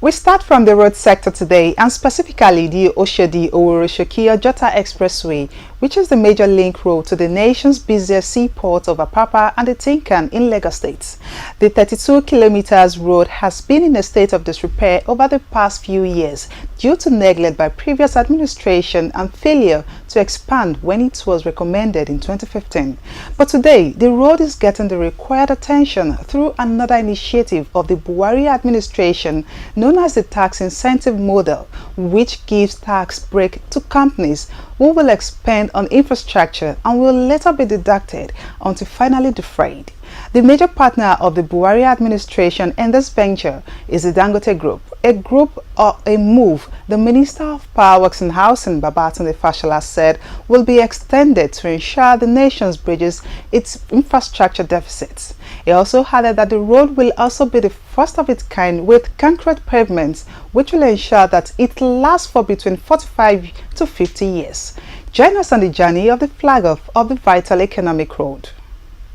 We start from the road sector today, and specifically the Oshodi-Oworo-Shoki-Ojota Expressway, which is the major link road to the nation's busiest seaport of Apapa and the Tinkan in Lagos State. The 32 kilometers road has been in a state of disrepair over the past few years due to neglect by previous administration and failure to expand when it was recommended in 2015. But today, the road is getting the required attention through another initiative of the Buhari administration known as the tax incentive model, which gives tax break to companies who will expand on infrastructure and will later be deducted until finally defrayed. The major partner of the Buhari administration in this venture is the Dangote Group, a move the Minister of Power Works and Housing, Babatunde Fashola, said will be extended to ensure the nation bridges its infrastructure deficits. He also added that the road will also be the first of its kind with concrete pavements, which will ensure that it lasts for between 45 to 50 years. Join us on the journey of the flag-off of the vital economic road.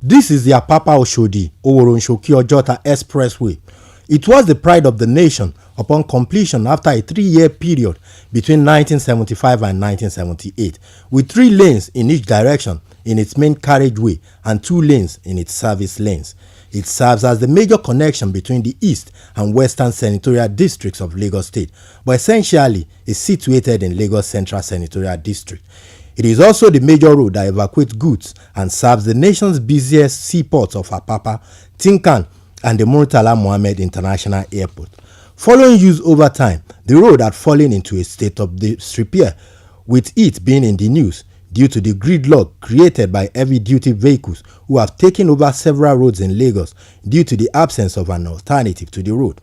This is the Apapa Oshodi-Oworo-Shoki-Ojota Expressway. It was the pride of the nation upon completion after a 3-year period between 1975 and 1978, with 3 lanes in each direction in its main carriageway and 2 lanes in its service lanes. It serves as the major connection between the east and western senatorial districts of Lagos State, but essentially is situated in Lagos Central Senatorial District. It is also the major road that evacuates goods and serves the nation's busiest seaports of Apapa, Tinkan, and the Murtala Mohammed International Airport. Following use over time, the road had fallen into a state of disrepair, with it being in the news due to the gridlock created by heavy-duty vehicles who have taken over several roads in Lagos due to the absence of an alternative to the road.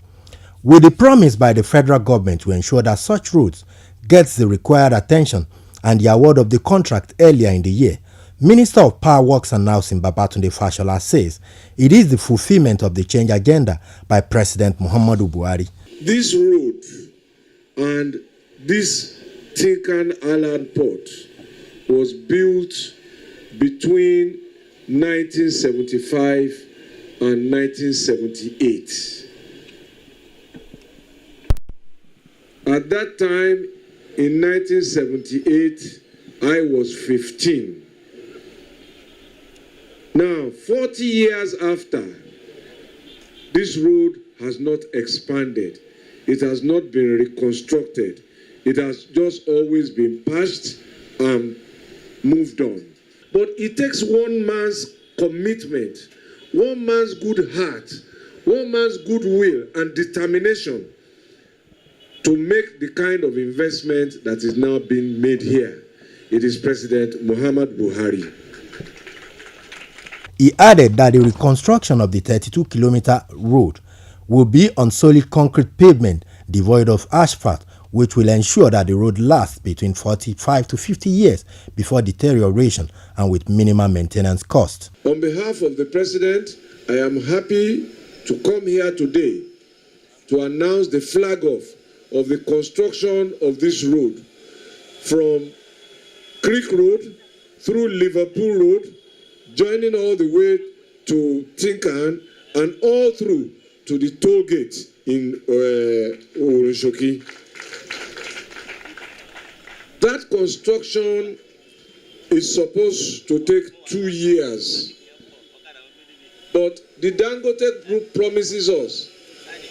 With the promise by the federal government to ensure that such roads gets the required attention and the award of the contract earlier in the year, Minister of Power Works and Housing Babatunde Fashola says it is the fulfillment of the change agenda by President Muhammadu Buhari. This road and this Tinkan Island port was built between 1975 and 1978. At that time, in 1978, I was 15. Now, 40 years after, this road has not expanded. It has not been reconstructed. It has just always been patched and moved on. But it takes one man's commitment, one man's good heart, one man's goodwill and determination to make the kind of investment that is now being made here. It is President Muhammad Buhari. He added that the reconstruction of the 32-kilometer road will be on solid concrete pavement devoid of asphalt, which will ensure that the road lasts between 45 to 50 years before deterioration and with minimal maintenance costs. On behalf of the President, I am happy to come here today to announce the flag-off of the construction of this road from Creek Road through Liverpool Road, joining all the way to Tinkan and all through to the toll gate in Oworo-Shoki. That construction is supposed to take 2 years. But the Dangote Group promises us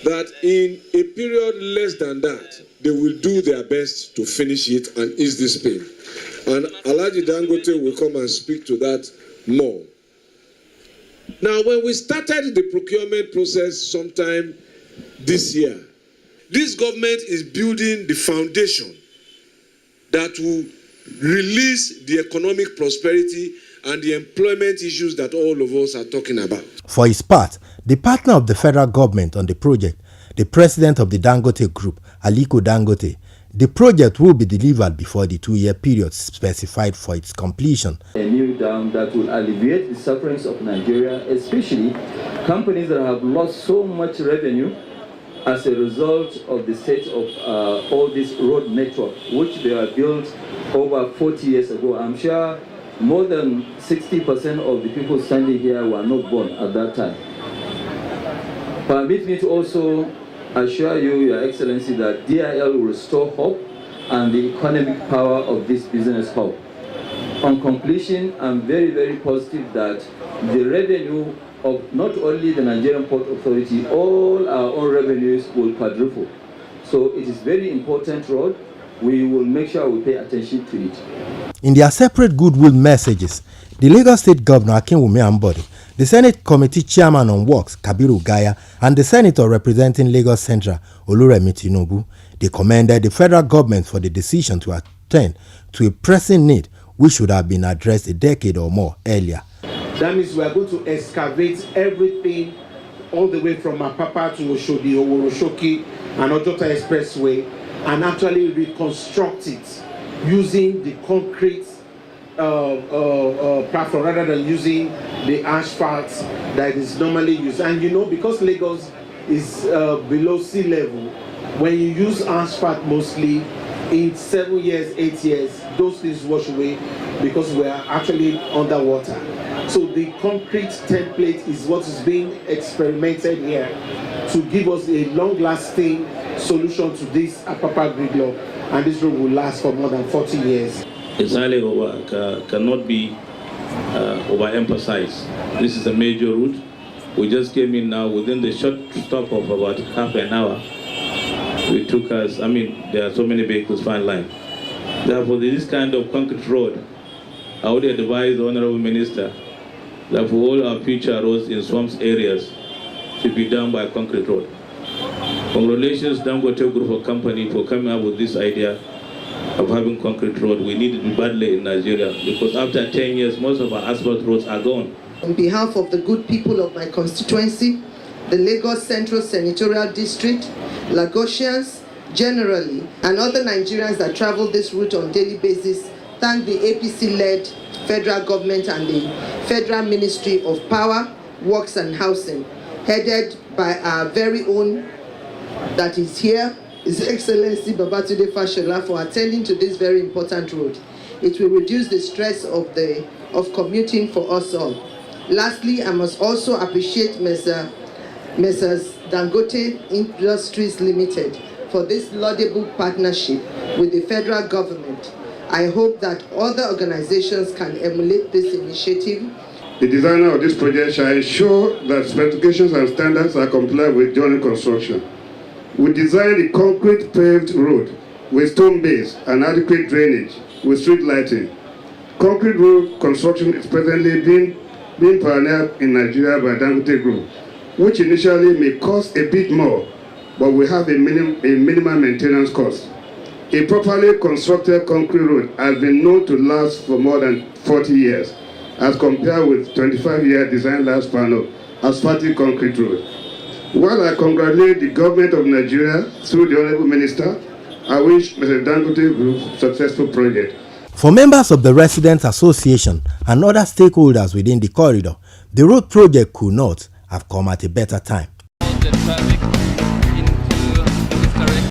that in a period less than that, they will do their best to finish it and ease this pain. And Alhaji Dangote will come and speak to that more. Now, when we started the procurement process sometime this year, this government is building the foundation that will release the economic prosperity and the employment issues that all of us are talking about. For his part, the partner of the federal government on the project, the president of the Dangote Group, Aliko Dangote, the project will be delivered before the 2-year period specified for its completion. A new dam that will alleviate the sufferings of Nigeria, especially companies that have lost so much revenue as a result of the state of all this road network, which they were built over 40 years ago. I'm sure more than 60% of the people standing here were not born at that time. Permit me to also assure you, Your Excellency, that DIL will restore hope and the economic power of this business hub. On completion, I'm very, very positive that the revenue of not only the Nigerian Port Authority, all our own revenues will quadruple. So it is very important road. We will make sure we pay attention to it. In their separate goodwill messages, the Lagos State Governor Akinwumi Ambode, the Senate Committee Chairman on Works Kabiru Gaya, and the Senator representing Lagos Central Oluremi Tinubu, they commended the federal government for the decision to attend to a pressing need which should have been addressed a decade or more earlier. That means we are going to excavate everything all the way from Apapa to Oshodi, Oworoshoki, and Ojota Expressway, and actually reconstruct it using the concrete platform rather than using the asphalt that is normally used. And you know, because Lagos is below sea level, when you use asphalt mostly, in 7 years, 8 years, those things wash away because we are actually underwater. So the concrete template is what is being experimented here to give us a long-lasting solution to this Apapa gridlock, and this road will last for more than 40 years. It's highly cannot be overemphasized. This is a major route. We just came in now within the short stop of about half an hour. It took us, there are so many vehicles fine line. Therefore, this kind of concrete road, I would advise the Honorable Minister that for all our future roads in swamps areas should be done by concrete road. Congratulations, Dangote Group of Company, for coming up with this idea of having concrete road. We need it badly in Nigeria because after 10 years, most of our asphalt roads are gone. On behalf of the good people of my constituency, the Lagos Central Senatorial District, Lagosians generally, and other Nigerians that travel this route on a daily basis, thank the APC-led federal government and the Federal Ministry of Power, Works and Housing, headed by our very own that is here, His Excellency Babatunde Fashola, for attending to this very important road. It will reduce the stress of commuting for us all. Lastly, I must also appreciate Messrs. Dangote Industries Limited for this laudable partnership with the federal government. I hope that other organizations can emulate this initiative. The designer of this project shall ensure that specifications and standards are complied with during construction. We designed a concrete paved road with stone base and adequate drainage with street lighting. Concrete road construction is presently being pioneered in Nigeria by Dangote Group, which initially may cost a bit more, but we have a minimum maintenance cost. A properly constructed concrete road has been known to last for more than 40 years, as compared with 25-year design lifespan of asphaltic concrete road. While I congratulate the government of Nigeria through the Honorable Minister, I wish Mr. Dangote Group successful project. For members of the Residents Association and other stakeholders within the corridor, the road project could not have come at a better time.